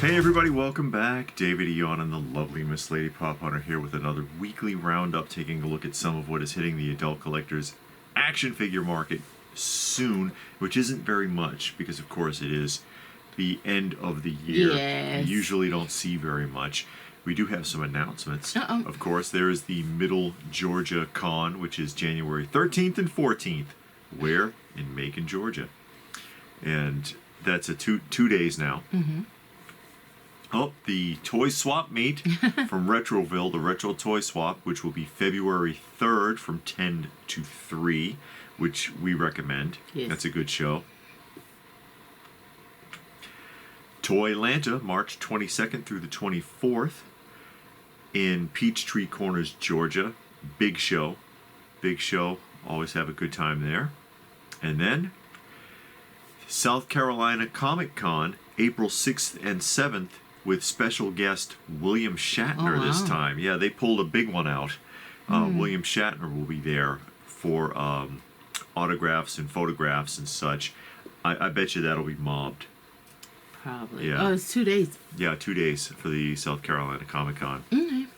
Hey everybody, welcome back. David Eon and the lovely Miss Lady Pop Hunter here with another weekly roundup, taking a look at some of what is hitting the adult collector's action figure market soon, which isn't very much because of course it is the end of the year. Yes. We usually don't see very much. We do have some announcements. Of course, there is the Middle Georgia Con, which is January 13th and 14th. Where? In Macon, Georgia. And that's a two days now. Oh, the Toy Swap meet from Retroville, the Retro Toy Swap, which will be February 3rd from 10 to 3, which we recommend. Yes. That's a good show. Toylanta, March 22nd through the 24th in Peachtree Corners, Georgia. Big show. Big show. Always have a good time there. And then South Carolina Comic Con, April 6th and 7th, with special guest William Shatner this time. Yeah, they pulled a big one out. William Shatner will be there for autographs and photographs and such. I bet you that'll be mobbed. Probably. Yeah. Oh, it's 2 days. Yeah, 2 days for the South Carolina Comic Con.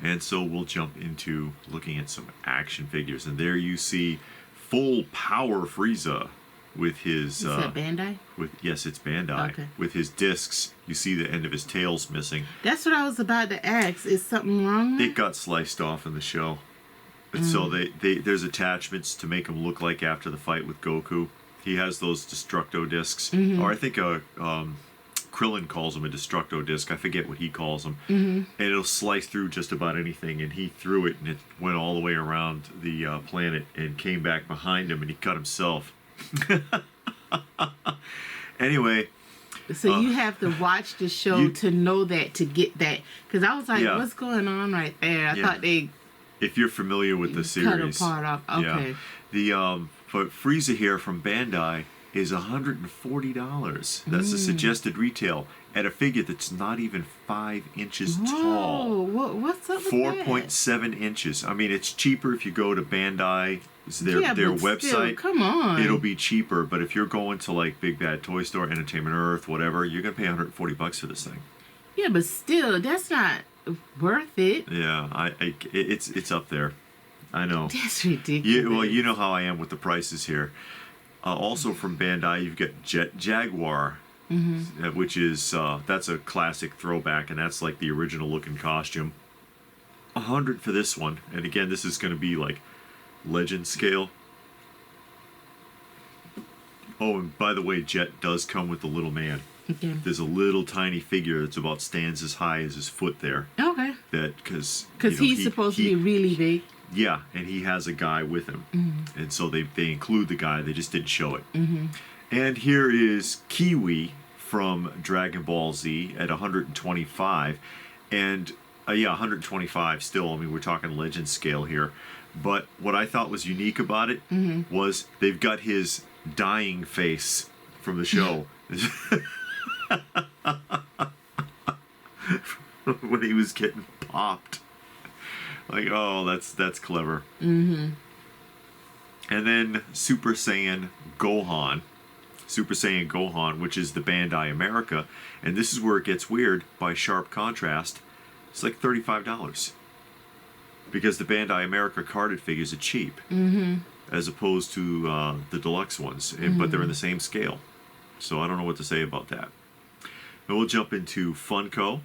And so we'll jump into looking at some action figures. And there you see Full Power Frieza with his... Is that Bandai? Yes, it's Bandai. Okay. With his discs. You see the end of his tail's missing. That's what I was about to ask. Is something wrong? It got sliced off in the show. And so there's attachments to make him look like after the fight with Goku. He has those Destructo discs. Or I think Krillin calls them a Destructo disc. I forget what he calls them. And it'll slice through just about anything. And he threw it and it went all the way around the planet and came back behind him and he cut himself. Anyway. So you have to watch the show to know that, to get that. Because I was like, what's going on right there? I thought they... If you're familiar with the series. Cut a part off. Okay. Yeah. But Frieza here from Bandai is $140. That's the suggested retail at a figure that's not even 5 inches tall. What's up with that? 4.7 inches. I mean, it's cheaper if you go to Bandai. Their but website. Still, come on. It'll be cheaper, but if you're going to like Big Bad Toy Store, Entertainment Earth, whatever, you're gonna pay $140 for this thing. Yeah, but still, that's not worth it. Yeah, it's up there. I know. That's ridiculous. Well, you know how I am with the prices here. Also from Bandai, you've got Jet Jaguar, which is that's a classic throwback, and that's like the original looking costume. $100 for this one, and again, this is going to be like legend scale. Oh, and by the way, Jet does come with the little man. Okay. There's a little tiny figure that's about stands as high as his foot there. Okay. That because he's supposed to be really big. Yeah, and he has a guy with him, and so they include the guy. They just didn't show it. And here is Kiwi from Dragon Ball Z at 125, and 125 still. I mean, we're talking legend scale here. But what I thought was unique about it was they've got his dying face from the show. When he was getting popped. Like, oh, that's clever. And then Super Saiyan Gohan. Super Saiyan Gohan, which is the Bandai America. And this is where it gets weird by sharp contrast. It's like $35. Because the Bandai America carded figures are cheap, as opposed to the deluxe ones, but they're in the same scale. So I don't know what to say about that. And we'll jump into Funko,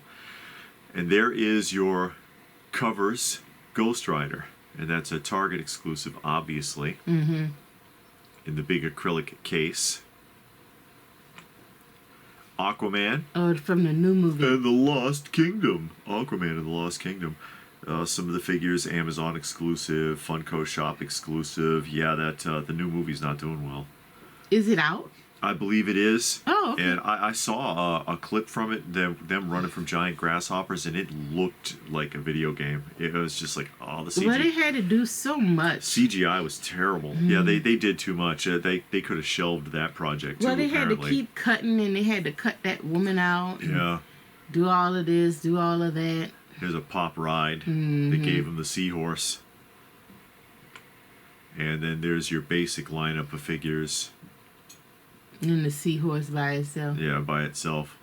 and there is your Covers Ghost Rider, and that's a Target exclusive, obviously, in the big acrylic case. Aquaman. Oh, from the new movie. And the Lost Kingdom. Aquaman and the Lost Kingdom. Some of the figures, Amazon exclusive, Funko Shop exclusive. Yeah, that the new movie's not doing well. Is it out? I believe it is. Oh, okay. And I saw a clip from it, them running from giant grasshoppers, and it looked like a video game. It was just like, oh, the CGI. Well, they had to do so much. CGI was terrible. Yeah, they did too much. They could have shelved that project, too, Well, they apparently. had to keep cutting, and they had to cut that woman out. Yeah. Do all of this, do all of that. There's a pop ride. They gave him the seahorse. And then there's your basic lineup of figures. And the seahorse by itself. Yeah, by itself.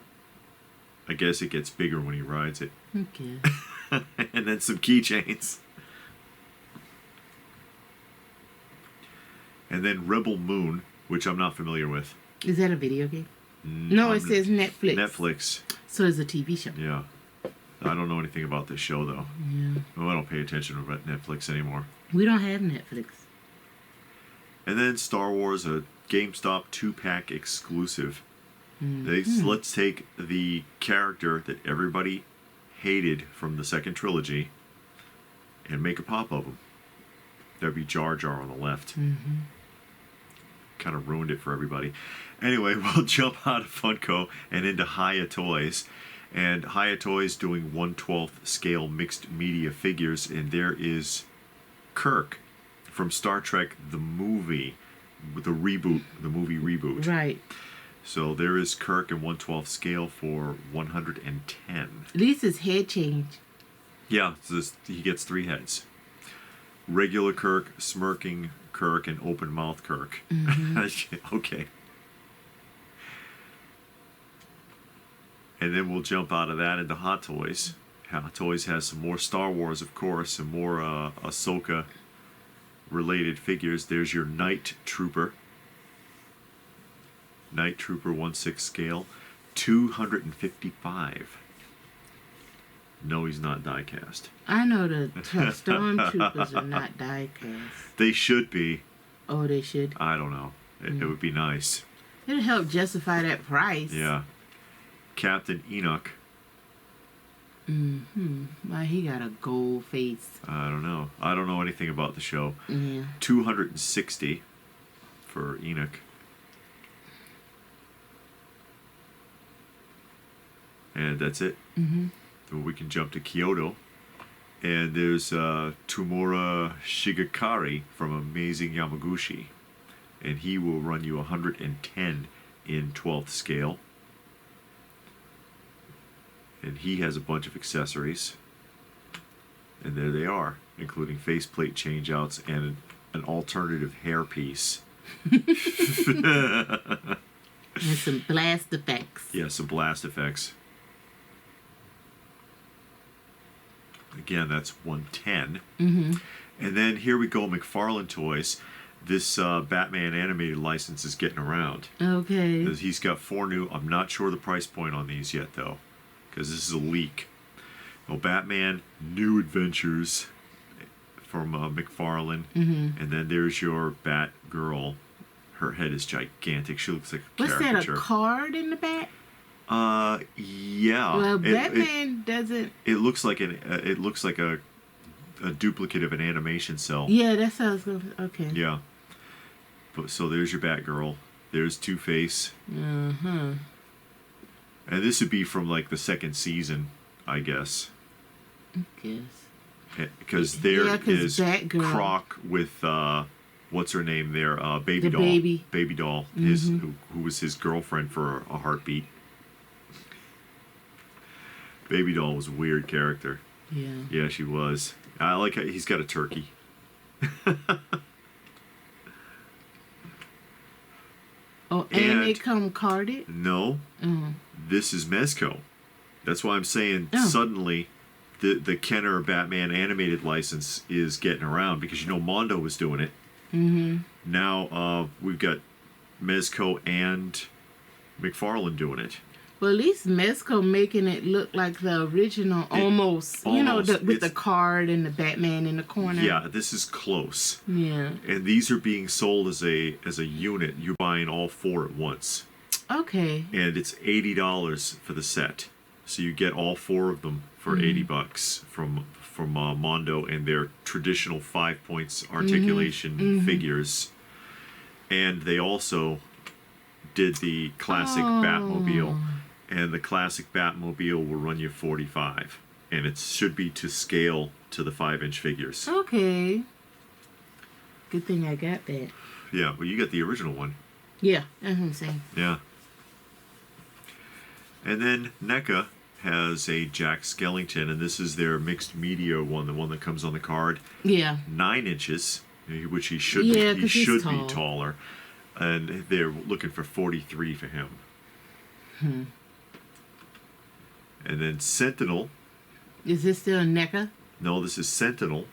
I guess it gets bigger when he rides it. Okay. And then some keychains. And then Rebel Moon, which I'm not familiar with. Is that a video game? No, it says Netflix. Netflix. So it's a TV show. Yeah. I don't know anything about this show, though. Yeah. Well, I don't pay attention to Netflix anymore. We don't have Netflix. And then Star Wars, a GameStop 2-pack exclusive. Let's take the character that everybody hated from the second trilogy and make a pop of him. That'd be Jar Jar on the left. Kind of ruined it for everybody. Anyway, we'll jump out of Funko and into Hiya Toys. And Hiya Toys doing 1/12 scale mixed media figures. And there is Kirk from Star Trek, the movie, the movie reboot. Right. So there is Kirk in 1/12 scale for 110. At least his head changed. Yeah, so he gets 3 heads. Regular Kirk, smirking Kirk, and open mouth Kirk. Okay. And then we'll jump out of that into Hot Toys. Hot Toys has some more Star Wars, of course, some more Ahsoka related figures. There's your Night Trooper. Night Trooper 1/6 scale, 255. No, he's not die cast. I know the stormtroopers are not die cast. They should be. Oh, they should. I don't know. It would be nice. It'll help justify that price. Yeah. Captain Enoch. Why he got a gold face. I don't know. I don't know anything about the show. Yeah. 260 for Enoch. And that's it. So we can jump to Kyoto. And there's Tomura Shigakari from Amazing Yamaguchi. And he will run you 110 in 12th scale. And he has a bunch of accessories. And there they are, including faceplate changeouts and an alternative hairpiece. And some blast effects. Yeah, some blast effects. Again, that's 110. And then here we go, McFarlane Toys. This Batman animated license is getting around. Okay. He's got 4 new. I'm not sure the price point on these yet, though, because this is a leak. Well, Batman New Adventures from McFarlane. And then there's your Batgirl. Her head is gigantic. She looks like a caricature. What's that, a card in the back? Yeah. Well, Batman doesn't. It looks like a duplicate of an animation cell. Yeah, that's how I was going. Okay. Yeah. But so there's your Batgirl. There's Two-Face. And this would be from like the second season, I guess. Because there is Batgirl. Croc with what's her name there? Baby Doll. Baby Doll. Who was his girlfriend for a heartbeat. Baby Doll was a weird character. Yeah. Yeah, she was. I like how he's got a turkey. Oh, and they come carded? No. This is Mezco. That's why I'm saying suddenly the Kenner Batman animated license is getting around, because you know Mondo was doing it. Now we've got Mezco and McFarlane doing it. Well, at least Mezco making it look like the original, almost. You know, with the card and the Batman in the corner. Yeah, this is close. Yeah. And these are being sold as a unit. You're buying all 4 at once. Okay. And it's $80 for the set. So you get all 4 of them for $80 from Mondo and their traditional 5 points articulation figures. And they also did the classic Batmobile. And the classic Batmobile will run you $45. And it should be to scale to the 5-inch figures. Okay. Good thing I got that. Yeah, well, you got the original one. Yeah, that's what I'm saying. Yeah. And then NECA has a Jack Skellington, and this is their mixed media one, the one that comes on the card. Yeah. 9 inches, which he should he should be taller. And they're looking for $43 for him. And then Sentinel. Is this still NECA? No, this is Sentinel.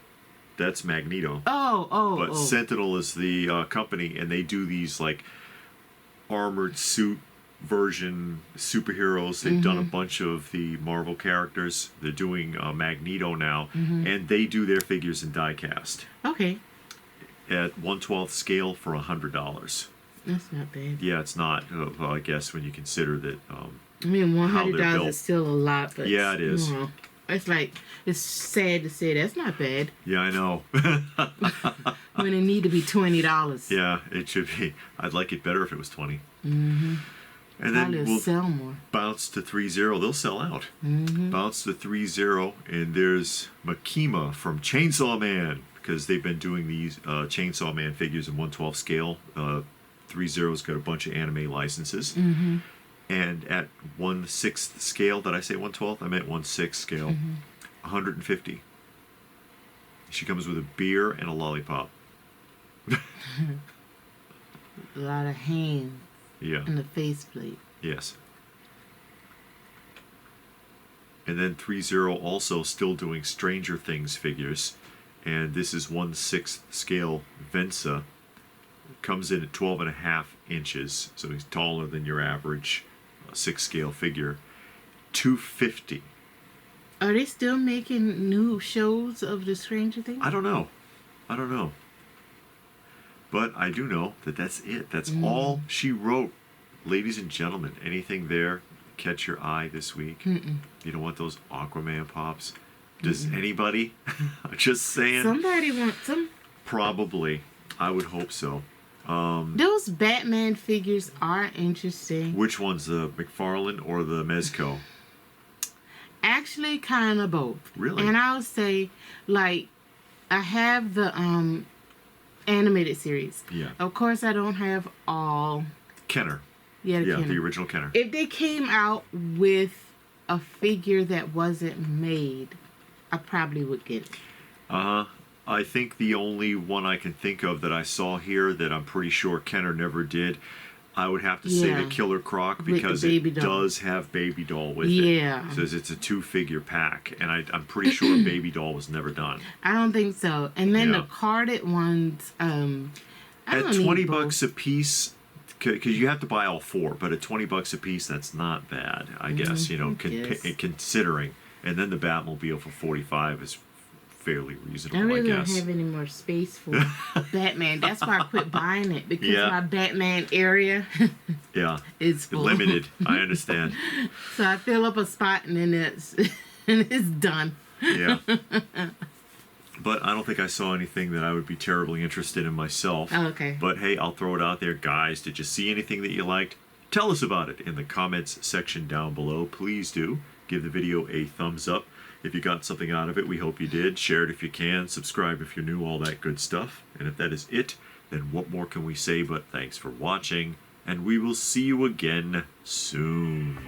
That's Magneto. But Sentinel is the company, and they do these like armored suit version superheroes. They've done a bunch of the Marvel characters. They're doing Magneto now, and they do their figures in die cast. Okay. At 1/12 scale for $100. That's not bad. Yeah, it's not. Well, I guess when you consider that. I mean, $100 is still a lot, but yeah, it is. It's like, it's sad to say that's not bad. Yeah, I know. When it need to be $20. Yeah, it should be. I'd like it better if it was 20. Mm-hmm. And probably then we'll sell more. Bounce to ThreeZero. They'll sell out. Bounce to ThreeZero, and there's Makima from Chainsaw Man, because they've been doing these Chainsaw Man figures in 1/12 scale. ThreeZero's got a bunch of anime licenses. And at 1/6 scale, did I say 1/12? I meant 1/6 scale. 150. She comes with a beer and a lollipop. A lot of hands. Yeah. And the faceplate. Yes. And then ThreeZero also still doing Stranger Things figures. And this is 1/6 scale Vensa. Comes in at 12.5 inches. So he's taller than your average 6 scale figure. $250. Are they still making new shows of the Stranger Things? I don't know. But I do know that that's it. That's all she wrote. Ladies and gentlemen, anything there catch your eye this week? You don't want those Aquaman pops? Does anybody? I'm just saying. Somebody wants them. Probably. I would hope so. Those Batman figures are interesting. Which one's, the McFarlane or the Mezco? Actually, kind of both. Really? And I'll say, like, I have the animated series. Yeah. Of course, I don't have all. Kenner. Yeah, Kenner. The original Kenner. If they came out with a figure that wasn't made, I probably would get it. I think the only one I can think of that I saw here that I'm pretty sure Kenner never did, I would have to say the Killer Croc, because it does have Baby Doll with it. Yeah. It says it's a 2-figure pack, and I'm pretty sure Baby Doll was never done. I don't think so. And then the carded ones, I at don't $20 a piece, because you have to buy all 4, but at $20 a piece, that's not bad, I guess, considering. And then the Batmobile for $45 is fairly reasonable, I really guess. don't have any more space for Batman. That's why I quit buying it, because my Batman area is full. Limited. I understand. So I fill up a spot and then it's done. Yeah. But I don't think I saw anything that I would be terribly interested in myself. Oh, okay. But hey, I'll throw it out there. Guys, did you see anything that you liked? Tell us about it in the comments section down below. Please do. Give the video a thumbs up. If you got something out of it, we hope you did. Share it if you can. Subscribe if you're new, all that good stuff. And if that is it, then what more can we say but thanks for watching. And we will see you again soon.